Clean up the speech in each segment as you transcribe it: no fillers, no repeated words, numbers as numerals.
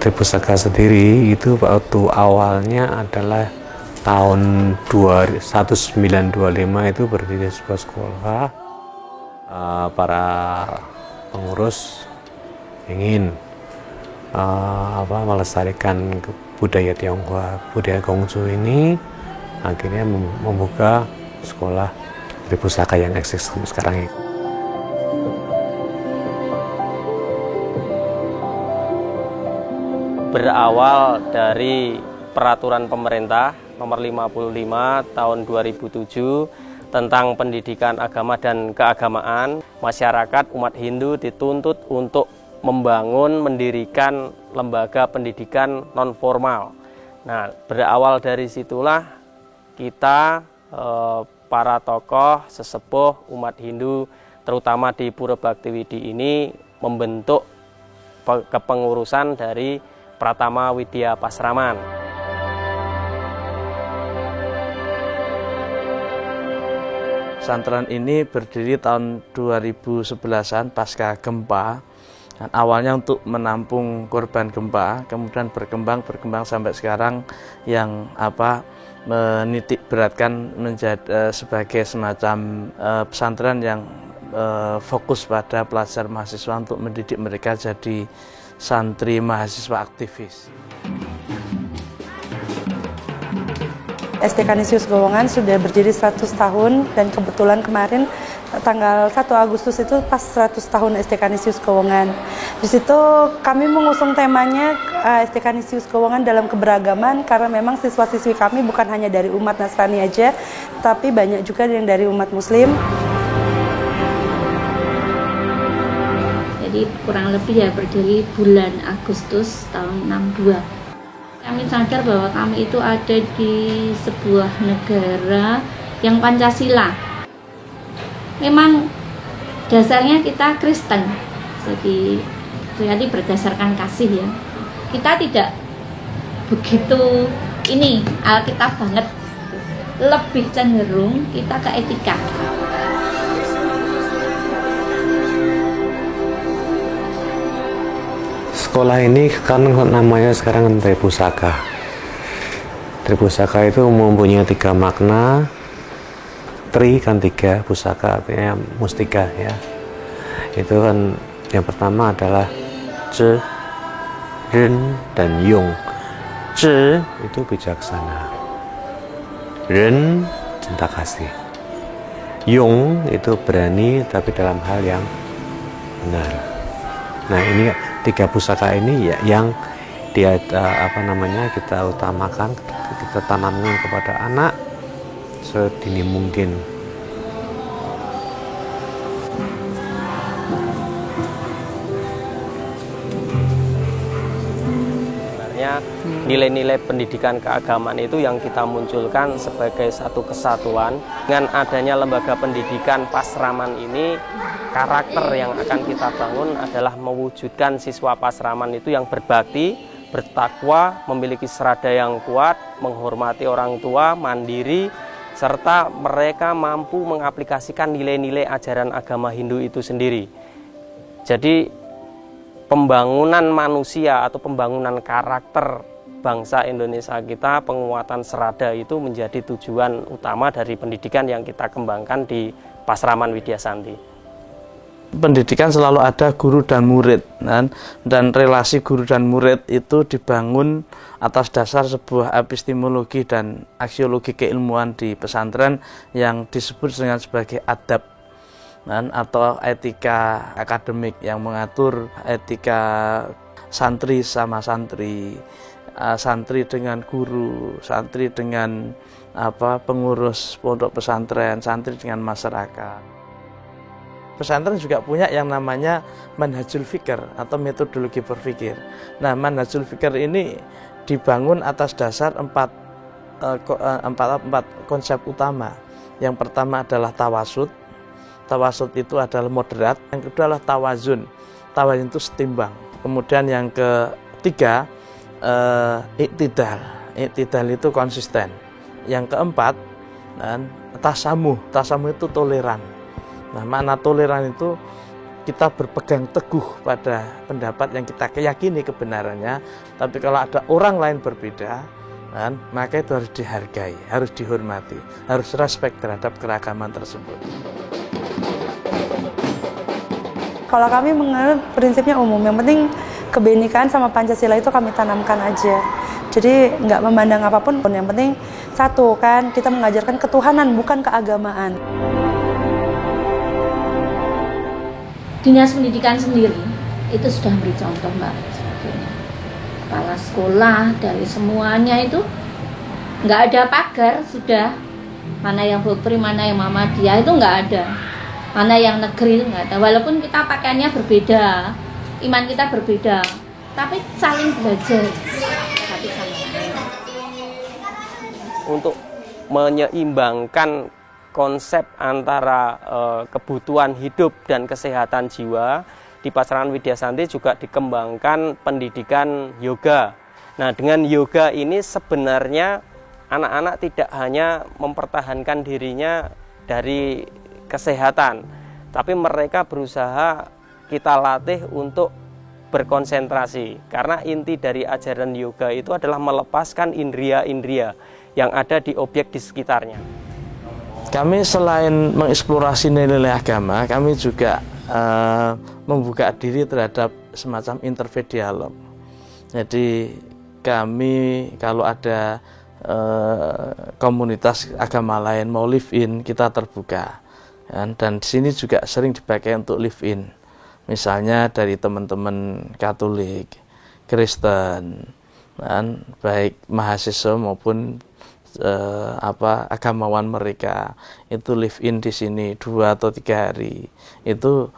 Tripusaka sendiri itu waktu awalnya adalah tahun 1925 itu berdiri sebuah sekolah. Para pengurus ingin melestarikan budaya Tionghoa, budaya Konghucu ini, akhirnya membuka sekolah Tripusaka yang eksis sekarang ini. Berawal dari peraturan pemerintah nomor 55 tahun 2007 tentang pendidikan agama dan keagamaan, masyarakat umat Hindu dituntut untuk membangun, mendirikan lembaga pendidikan non-formal. Nah, berawal dari situlah kita, para tokoh, sesepuh umat Hindu, terutama di Pura Bhaktiwidi ini, membentuk kepengurusan dari Pratama Widya Pasraman. Pesantren ini berdiri tahun 2011-an pasca gempa. Dan awalnya untuk menampung korban gempa, kemudian berkembang sampai sekarang yang menitik beratkan menjadi sebagai semacam pesantren yang fokus pada pelajar mahasiswa untuk mendidik mereka jadi santri mahasiswa aktivis. SD Kanisius Gowongan sudah berdiri 100 tahun dan kebetulan kemarin tanggal 1 Agustus itu pas 100 tahun SD Kanisius Gowongan. Di situ kami mengusung temanya SD Kanisius Gowongan dalam keberagaman, karena memang siswa-siswi kami bukan hanya dari umat Nasrani aja, tapi banyak juga yang dari umat Muslim. Jadi kurang lebih ya berdiri bulan Agustus tahun 62. Kami sadar bahwa kami itu ada di sebuah negara yang Pancasila. Memang dasarnya kita Kristen, jadi berdasarkan kasih ya. Kita tidak begitu Alkitab banget, lebih cenderung kita ke etika. Sekolah ini kan namanya sekarang Tripusaka. Tripusaka itu mempunyai 3 makna. Tri kan 3, pusaka artinya mustika ya. Itu kan yang pertama adalah Zhi, Ren, dan Yong. Zhi itu bijaksana, Ren cinta kasih, Yong itu berani tapi dalam hal yang benar. Nah, ini 3 pusaka ini ya yang dia kita utamakan, kita tanamkan kepada anak sedini mungkin. Sebenarnya nilai-nilai pendidikan keagamaan itu yang kita munculkan sebagai satu kesatuan. Dengan adanya lembaga pendidikan Pasraman ini, karakter yang akan kita bangun adalah mewujudkan siswa Pasraman itu yang berbakti, bertakwa, memiliki serada yang kuat, menghormati orang tua, mandiri, serta mereka mampu mengaplikasikan nilai-nilai ajaran agama Hindu itu sendiri. Jadi pembangunan manusia atau pembangunan karakter bangsa Indonesia kita, penguatan serada itu menjadi tujuan utama dari pendidikan yang kita kembangkan di Pasraman Widyasanti. Pendidikan selalu ada guru dan murid, dan relasi guru dan murid itu dibangun atas dasar sebuah epistemologi dan aksiologi keilmuan di pesantren yang disebut dengan sebagai adab atau etika akademik yang mengatur etika santri sama santri, santri dengan guru, santri dengan pengurus pondok pesantren, santri dengan masyarakat. Pesantren juga punya yang namanya manhajul fikr atau metodologi berpikir. Nah, manhajul fikr ini dibangun atas dasar empat konsep utama. Yang pertama adalah tawasud. Tawasud itu adalah moderat. Yang kedua adalah tawazun. Tawazun itu setimbang. Kemudian yang ketiga iktidal. Iktidal itu konsisten. Yang keempat tasamuh. Tasamuh itu toleran. Nah, makna toleran itu kita berpegang teguh pada pendapat yang kita yakini kebenarannya, tapi kalau ada orang lain berbeda, kan, maka itu harus dihargai, harus dihormati, harus respect terhadap keragaman tersebut. Kalau kami menganut prinsipnya umum, yang penting kebenekaan sama Pancasila itu kami tanamkan aja. Jadi nggak memandang apapun, yang penting satu kan, kita mengajarkan ketuhanan bukan keagamaan. Dinas pendidikan sendiri itu sudah beri contoh, Mbak, sebetulnya. Kepala sekolah dari semuanya itu nggak ada pagar, sudah mana yang Bopri, mana yang Muhammadiyah itu nggak ada, mana yang negeri itu nggak ada. Walaupun kita pakaiannya berbeda, iman kita berbeda, tapi saling belajar satu sama lain. Untuk menyeimbangkan konsep antara kebutuhan hidup dan kesehatan jiwa, di Pasraman Widyasanti juga dikembangkan pendidikan yoga. Nah, dengan yoga ini sebenarnya anak-anak tidak hanya mempertahankan dirinya dari kesehatan, tapi mereka berusaha kita latih untuk berkonsentrasi. Karena inti dari ajaran yoga itu adalah melepaskan indria-indria yang ada di objek di sekitarnya. Kami selain mengeksplorasi nilai-nilai agama, kami juga membuka diri terhadap semacam interfaith dialog. Jadi kami kalau ada komunitas agama lain mau live in, kita terbuka. Dan di sini juga sering dipakai untuk live in. Misalnya dari teman-teman Katolik, Kristen, dan baik mahasiswa maupun agamawan mereka itu live in di sini 2 atau 3 hari. Itu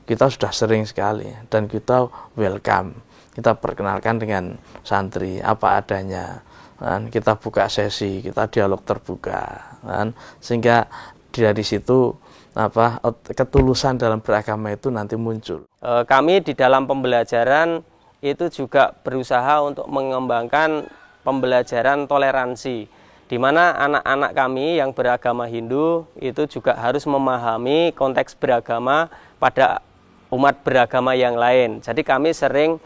kita sudah sering sekali dan kita welcome. Kita perkenalkan dengan santri apa adanya. Dan kita buka sesi, kita dialog terbuka. Dan sehingga dari situ ketulusan dalam beragama itu nanti muncul. Kami di dalam pembelajaran itu juga berusaha untuk mengembangkan pembelajaran toleransi, di mana anak-anak kami yang beragama Hindu itu juga harus memahami konteks beragama pada umat beragama yang lain. Jadi kami sering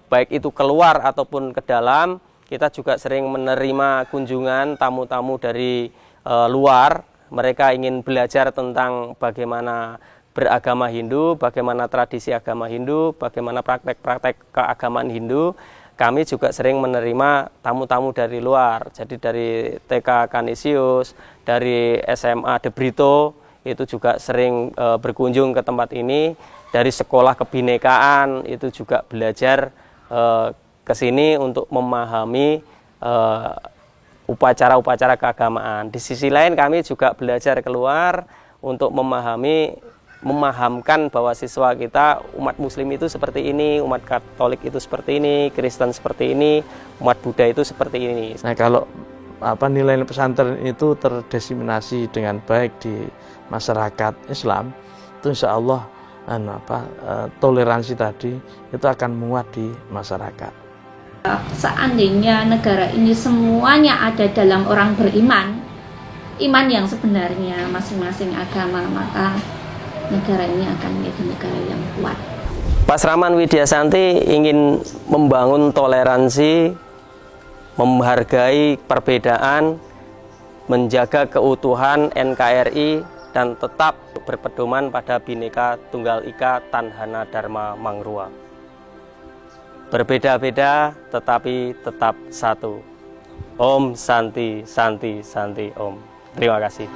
baik itu keluar ataupun ke dalam, kita juga sering menerima kunjungan tamu-tamu dari luar. Mereka ingin belajar tentang bagaimana beragama Hindu, bagaimana tradisi agama Hindu, bagaimana praktek-praktek keagamaan Hindu. Kami juga sering menerima tamu-tamu dari luar, jadi dari TK Kanisius, dari SMA De Brito, itu juga sering berkunjung ke tempat ini. Dari sekolah kebinekaan, itu juga belajar ke sini untuk memahami upacara-upacara keagamaan. Di sisi lain kami juga belajar keluar untuk memahamkan bahwa siswa kita, umat muslim itu seperti ini, umat Katolik itu seperti ini, Kristen seperti ini, umat Buddha itu seperti ini. Nah, kalau nilai pesantren itu terdiseminasi dengan baik di masyarakat Islam, itu insya Allah toleransi tadi itu akan muat di masyarakat. Seandainya negara ini semuanya ada dalam orang beriman, iman yang sebenarnya masing-masing agama, maka negara ini akan menjadi negara yang kuat. Pasraman Widyasanti ingin membangun toleransi, menghargai perbedaan, menjaga keutuhan NKRI, dan tetap berpedoman pada Bhinneka Tunggal Ika Tanhana Dharma Mangrua. Berbeda-beda tetapi tetap satu. Om Santi Santi Santi Om. Terima kasih.